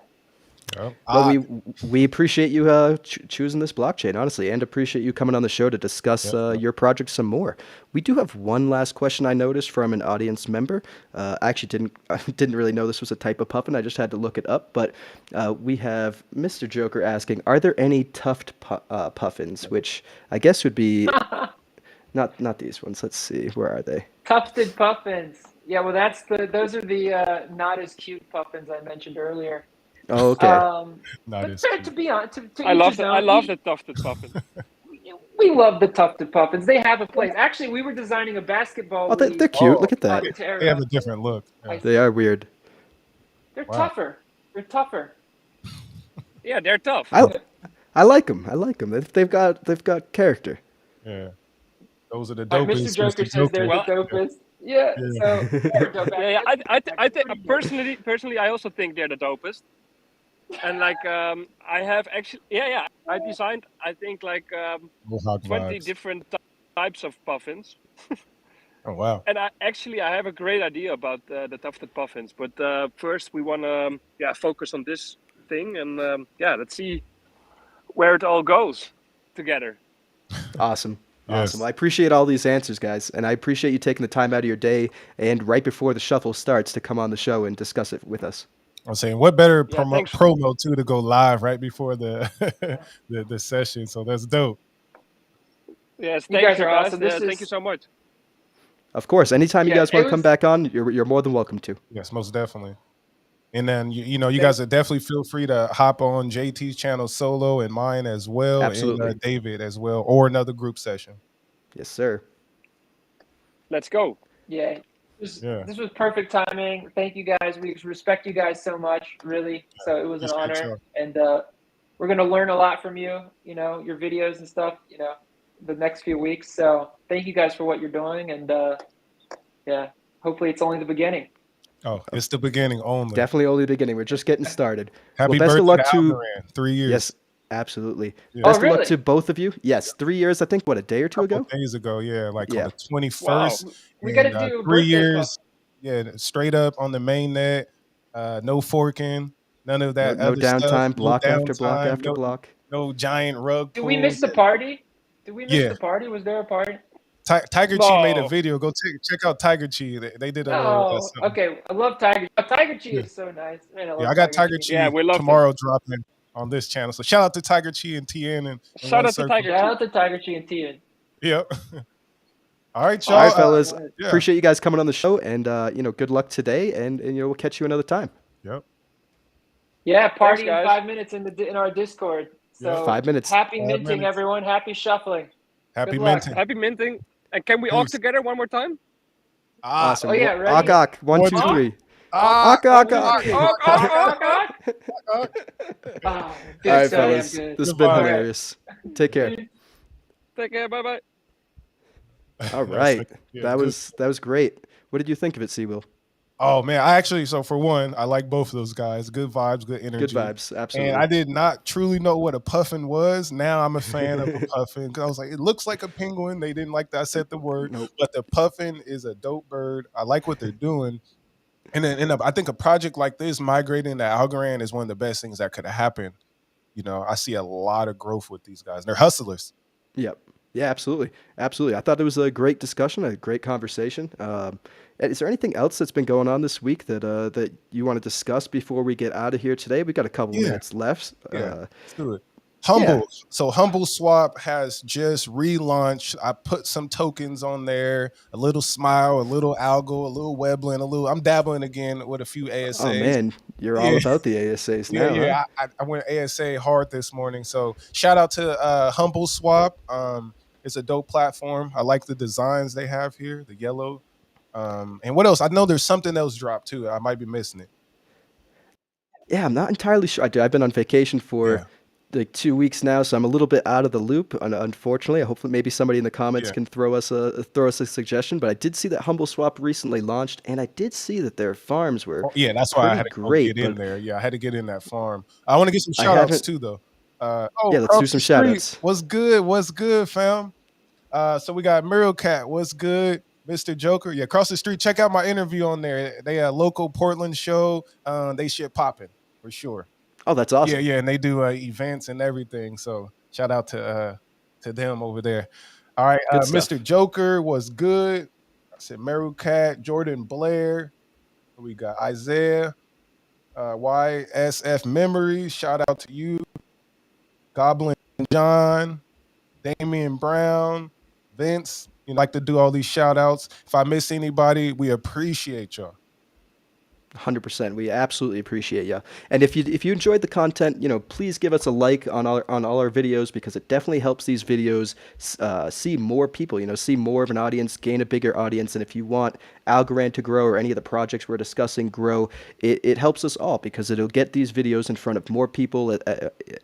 Speaker 1: Well, we appreciate you choosing this blockchain, honestly, and appreciate you coming on the show to discuss your project some more. We do have one last question I noticed from an audience member. I actually didn't really know this was a type of puffin. I just had to look it up. But we have Mr. Joker asking, are there any tuft puffins, which I guess would be not these ones. Let's see, where are they?
Speaker 3: Tufted puffins. Yeah, well, those are the not as cute puffins I mentioned earlier.
Speaker 1: Oh, okay.
Speaker 3: To be honest,
Speaker 4: I love the tufted puffin.
Speaker 3: We love the tufted puffins. They have a place. Actually, we were designing a basketball.
Speaker 1: Oh, they're cute. Look at that.
Speaker 2: They have a different look.
Speaker 1: Yeah. They are weird.
Speaker 3: They're tougher. They're tougher.
Speaker 4: Yeah, they're tough.
Speaker 1: I like them. They've got character.
Speaker 2: Yeah. Those are the dopest.
Speaker 3: Mr. Joker says they're the dopest. Yeah. So they're dope.
Speaker 4: I think personally, I also think they're the dopest. And I have actually, I designed, I think 20 different types of puffins.
Speaker 2: Oh wow!
Speaker 4: And I have a great idea about the tufted puffins. But first, we want to focus on this thing, and let's see where it all goes together.
Speaker 1: Awesome.
Speaker 2: Yes.
Speaker 1: Awesome. I appreciate all these answers, guys, and I appreciate you taking the time out of your day and right before the shuffle starts to come on the show and discuss it with us.
Speaker 2: I'm saying, what better promo too to go live right before the the session? So that's dope.
Speaker 4: Yes,
Speaker 3: you guys are awesome.
Speaker 4: Thank you so much.
Speaker 1: Of course, anytime you guys want to come back on, you're more than welcome to.
Speaker 2: Yes, most definitely. And then you guys are definitely feel free to hop on JT's channel solo and mine as well,
Speaker 1: Absolutely.
Speaker 2: and David as well, or another group session.
Speaker 1: Yes, sir.
Speaker 4: Let's go.
Speaker 3: Yeah. This was perfect timing. Thank you guys. We respect you guys so much, really. So it was an honor, and we're gonna learn a lot from you. Your videos and stuff. The next few weeks. So thank you guys for what you're doing, and hopefully it's only the beginning.
Speaker 2: Oh, it's the beginning only.
Speaker 1: Definitely only the beginning. We're just getting started.
Speaker 2: Happy
Speaker 1: best
Speaker 2: birthday
Speaker 1: of luck
Speaker 2: to Algorand. 3 years.
Speaker 1: Yes, absolutely.
Speaker 2: Yeah.
Speaker 1: Best of luck to both of you. Yes, 3 years. I think a day or two ago.
Speaker 2: Days ago, yeah, on the 21st.
Speaker 3: Wow. We got to do
Speaker 2: 3 years. Yeah, straight up on the main net. No forking. None of that.
Speaker 1: No
Speaker 2: other
Speaker 1: downtime.
Speaker 2: Stuff.
Speaker 1: Block
Speaker 2: no
Speaker 1: after
Speaker 2: downtime,
Speaker 1: block after block.
Speaker 2: No giant rug.
Speaker 3: Did we miss the party? The party? Was there a party?
Speaker 2: Tiger Chi made a video. Go check out Tiger Chi. They did a little.
Speaker 3: Okay. I love Tiger. Tiger Chi is so nice. Man,
Speaker 2: I got Tiger Chi.
Speaker 4: Yeah, we love
Speaker 2: tomorrow dropping on this channel. So shout out to Tiger Chi and TN and
Speaker 4: shout out to Tiger
Speaker 3: Chi and TN.
Speaker 2: Yep. All right,
Speaker 1: All
Speaker 2: y'all.
Speaker 1: right, fellas.
Speaker 2: Yeah.
Speaker 1: Appreciate you guys coming on the show, and good luck today, and we'll catch you another time.
Speaker 2: Yep.
Speaker 3: Yeah, party in
Speaker 4: guys.
Speaker 3: 5 minutes in our Discord. So
Speaker 1: 5 minutes.
Speaker 3: happy
Speaker 2: 5
Speaker 3: minting,
Speaker 2: minutes.
Speaker 3: everyone. Happy shuffling.
Speaker 2: Happy
Speaker 3: Good luck.
Speaker 2: minting.
Speaker 4: Happy minting. And can we all
Speaker 2: Peace.
Speaker 4: together one more time?
Speaker 1: Awesome.
Speaker 3: Oh, yeah, ready?
Speaker 1: Akak, 1, 2,
Speaker 2: One,
Speaker 1: 3.
Speaker 2: Ah,
Speaker 1: Akak.
Speaker 3: Oh,
Speaker 1: All
Speaker 3: good
Speaker 1: right,
Speaker 3: stuff.
Speaker 1: fellas.
Speaker 3: Good.
Speaker 1: This has been
Speaker 2: Goodbye.
Speaker 1: hilarious. Take care.
Speaker 4: Take care. Bye-bye.
Speaker 1: All right.
Speaker 2: Yeah,
Speaker 1: that
Speaker 2: good.
Speaker 1: was great. What did you think of it, Seawill?
Speaker 2: Oh man, I actually, so for one, I like both of those guys. Good vibes, good energy.
Speaker 1: Good vibes, absolutely.
Speaker 2: And I did not truly know what a puffin was. Now I'm a fan of a puffin because I was like, it looks like a penguin. They didn't like that I said the word,
Speaker 1: Nope.
Speaker 2: but the puffin is a dope bird. I like what they're doing. And then I think a project like this, migrating to Algorand, is one of the best things that could have happened. You know, I see a lot of growth with these guys. They're hustlers.
Speaker 1: Yep. Yeah, absolutely. Absolutely. I thought it was a great discussion, a great conversation. Is there anything else that's been going on this week that you want to discuss before we get out of here today? We got a couple minutes left.
Speaker 2: Yeah, let's do it. Humble. Yeah. So Humble Swap has just relaunched. I put some tokens on there, a little Smile, a little Algo, a little Webblin, I'm dabbling again with a few ASAs.
Speaker 1: Oh man, you're all about the ASAs now.
Speaker 2: Yeah,
Speaker 1: huh?
Speaker 2: I went ASA hard this morning. So shout out to Humble Swap. It's a dope platform. I like the designs they have here, the yellow. And what else? I know there's something else dropped too. I might be missing it.
Speaker 1: Yeah, I'm not entirely sure. I've been on vacation for like 2 weeks now, so I'm a little bit out of the loop. Unfortunately, hopefully maybe somebody in the comments can throw us a suggestion. But I did see that Humble Swap recently launched, and I did see that their farms were
Speaker 2: that's why I had to get in there. Yeah, I had to get in that farm. I want to get some shout outs too, though.
Speaker 1: Let's do some shout outs.
Speaker 2: What's good, fam? So we got Muriel Cat. What's good? Mr. Joker. Yeah, across the street. Check out my interview on there. They a local Portland show. They shit popping for sure.
Speaker 1: Oh, that's awesome.
Speaker 2: Yeah, and they do events and everything. So shout out to them over there. All right, Mr. Joker was good. I said Meru Cat, Jordan Blair. We got Isaiah, YSF Memories. Shout out to you. Goblin John, Damian Brown, Vince. You like to do all these shout outs. If I miss anybody, we appreciate y'all.
Speaker 1: 100%. We absolutely appreciate you. And if you enjoyed the content, please give us a like on all our videos, because it definitely helps these videos see more people, see more of an audience, gain a bigger audience. And if you want Algorand to grow, or any of the projects we're discussing grow, it helps us all, because it'll get these videos in front of more people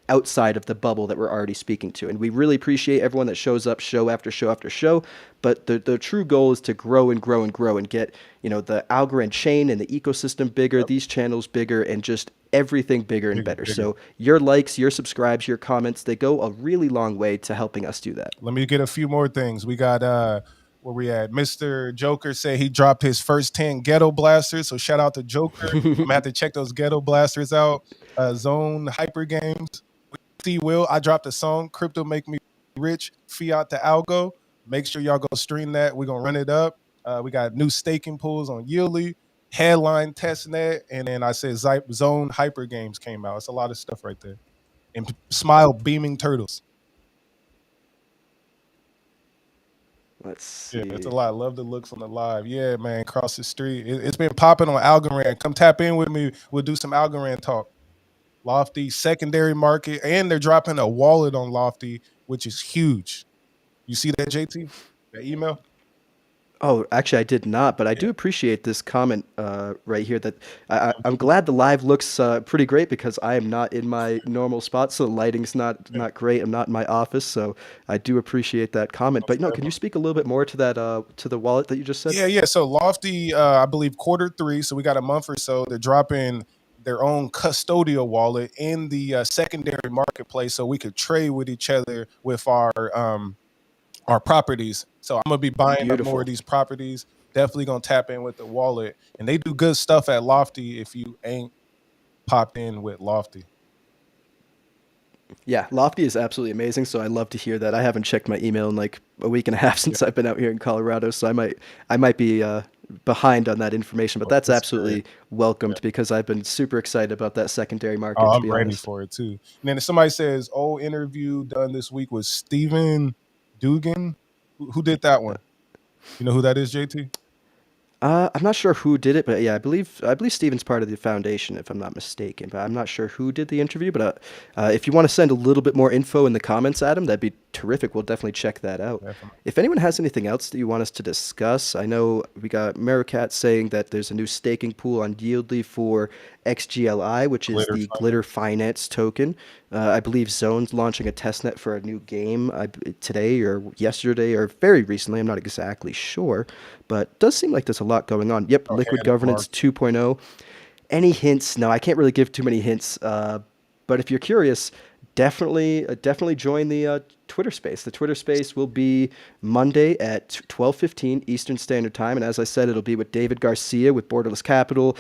Speaker 1: outside of the bubble that we're already speaking to. And we really appreciate everyone that shows up show after show after show. But the true goal is to grow and grow and grow and get, the Algorand chain and the ecosystem bigger, these channels bigger, and just everything bigger and better. So your likes, your subscribes, your comments, they go a really long way to helping us do that.
Speaker 2: Let me get a few more things. We got where we at? Mr. Joker said he dropped his first 10 ghetto blasters. So shout out to Joker. I'm gonna have to check those ghetto blasters out. Zone Hyper Games. Will, I dropped a song, Crypto Make Me Rich, Fiat to Algo. Make sure y'all go stream that. We're going to run it up. We got new staking pools on Yearly, Headline Testnet, and then I said Zone Hyper Games came out. It's a lot of stuff right there. And Smile Beaming Turtles.
Speaker 1: Let's see.
Speaker 2: Yeah, it's a lot. Love the looks on the live. Yeah, man, across the street. It's been popping on Algorand. Come tap in with me. We'll do some Algorand talk. Lofty, secondary market, and they're dropping a wallet on Lofty, which is huge. You see that, JT? That email?
Speaker 1: Oh, actually, I did not, but I do appreciate this comment right here. That I'm glad the live looks pretty great, because I am not in my normal spot, so the lighting's not great. I'm not in my office, so I do appreciate that comment. But no, can you speak a little bit more to that to the wallet that you just said?
Speaker 2: Yeah. So Lofty, I believe Q3, so we got a month or so. They're dropping their own custodial wallet in the secondary marketplace, so we could trade with each other with our properties. So I'm gonna be buying up more of these properties. Definitely gonna tap in with the wallet, and they do good stuff at Lofty. If you ain't popped in with Lofty,
Speaker 1: yeah, Lofty is absolutely amazing. So I love to hear that. I haven't checked my email in like a week and a half since I've been out here in Colorado, so I might be behind on that information, but that's absolutely welcomed, because I've been super excited about that secondary market.
Speaker 2: I'm ready for it too. And then if somebody says, interview done this week with Steven Dugan. Who did that one? You know who that is, JT?
Speaker 1: I'm not sure who did it, but yeah, I believe Steven's part of the foundation, if I'm not mistaken. But I'm not sure who did the interview. But if you want to send a little bit more info in the comments, Adam, that'd be terrific. We'll definitely check that out.
Speaker 2: Definitely.
Speaker 1: If anyone has anything else that you want us to discuss, I know we got Maricat saying that there's a new staking pool on Yieldly for XGLI, which is
Speaker 2: Glitter
Speaker 1: the
Speaker 2: Finance.
Speaker 1: Glitter Finance token. I believe Zone's launching a testnet for a new game today or yesterday or very recently. I'm not exactly sure, but it does seem like there's a lot going on. Yep, Liquid
Speaker 2: and
Speaker 1: Governance 2.0. Any hints? No, I can't really give too many hints. But if you're curious, definitely join the Twitter space. The Twitter space will be Monday at 12:15 Eastern Standard Time, and as I said, it'll be with David Garcia with Borderless Capital,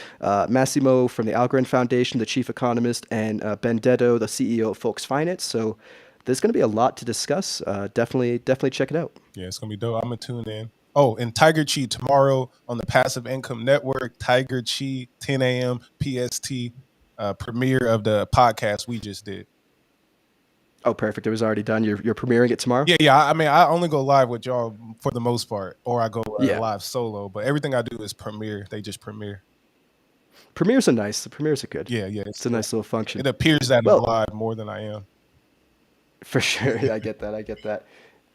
Speaker 1: Massimo from the Algorand Foundation, the chief economist, and Benedetto, the CEO of Folks Finance. So there's going to be a lot to discuss. Definitely check it out.
Speaker 2: Yeah, it's gonna be dope. I'm gonna tune in. Oh, and Tiger Chi tomorrow on the Passive Income Network. Tiger Chi, 10 a.m. PST, premiere of the podcast we just did.
Speaker 1: Oh, perfect. It was already done. You're premiering it tomorrow?
Speaker 2: Yeah. I mean, I only go live with y'all for the most part, or I go
Speaker 1: Yeah.
Speaker 2: live solo. But everything I do is premiere. They just premiere.
Speaker 1: Premieres are nice. The premieres are good.
Speaker 2: Yeah.
Speaker 1: It's a nice little function.
Speaker 2: It appears that
Speaker 1: Well-
Speaker 2: I'm live more than I am.
Speaker 1: For sure. Yeah, I get that.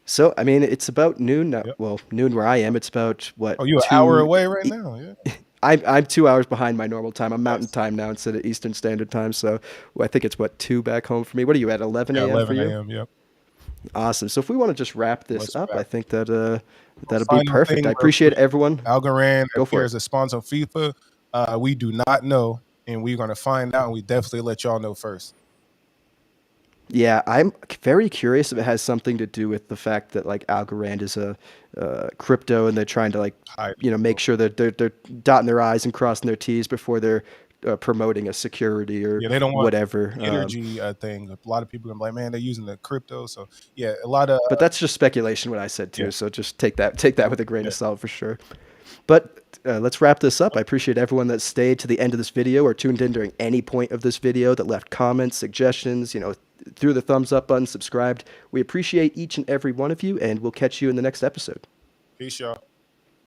Speaker 1: So, I mean, it's about noon now.
Speaker 2: Yep.
Speaker 1: Well, noon where I am. It's about, what?
Speaker 2: Oh, you an hour away right now? Yeah.
Speaker 1: I'm 2 hours behind my normal time. I'm Mountain Time now instead of Eastern Standard Time. So I think it's, 2 back home for me. What are you at, 11 a.m.
Speaker 2: 11
Speaker 1: for you?
Speaker 2: a.m. Yep.
Speaker 1: Awesome. So if we want to just wrap this
Speaker 2: Let's
Speaker 1: up,
Speaker 2: wrap.
Speaker 1: I think that that'll
Speaker 2: Final
Speaker 1: be perfect.
Speaker 2: thing
Speaker 1: I
Speaker 2: real
Speaker 1: appreciate
Speaker 2: quick.
Speaker 1: everyone.
Speaker 2: Algorand
Speaker 1: Go for
Speaker 2: appears as sponsor of FIFA. We do not know, and we're going to find out, and we definitely let y'all know first.
Speaker 1: Yeah, I'm very curious if it has something to do with the fact that like Algorand is a crypto and they're trying to make sure that they're dotting their I's and crossing their T's before they're promoting a security or
Speaker 2: Yeah, they don't want
Speaker 1: whatever.
Speaker 2: energy thing. A lot of people are like, man, they're using the crypto. So yeah, a lot of
Speaker 1: But that's just speculation what I said too.
Speaker 2: Yeah.
Speaker 1: So just take that with a grain of salt for sure. But let's wrap this up. I appreciate everyone that stayed to the end of this video or tuned in during any point of this video, that left comments, suggestions, threw the thumbs up button, subscribed. We appreciate each and every one of you, and we'll catch you in the next episode.
Speaker 2: peace, y'all.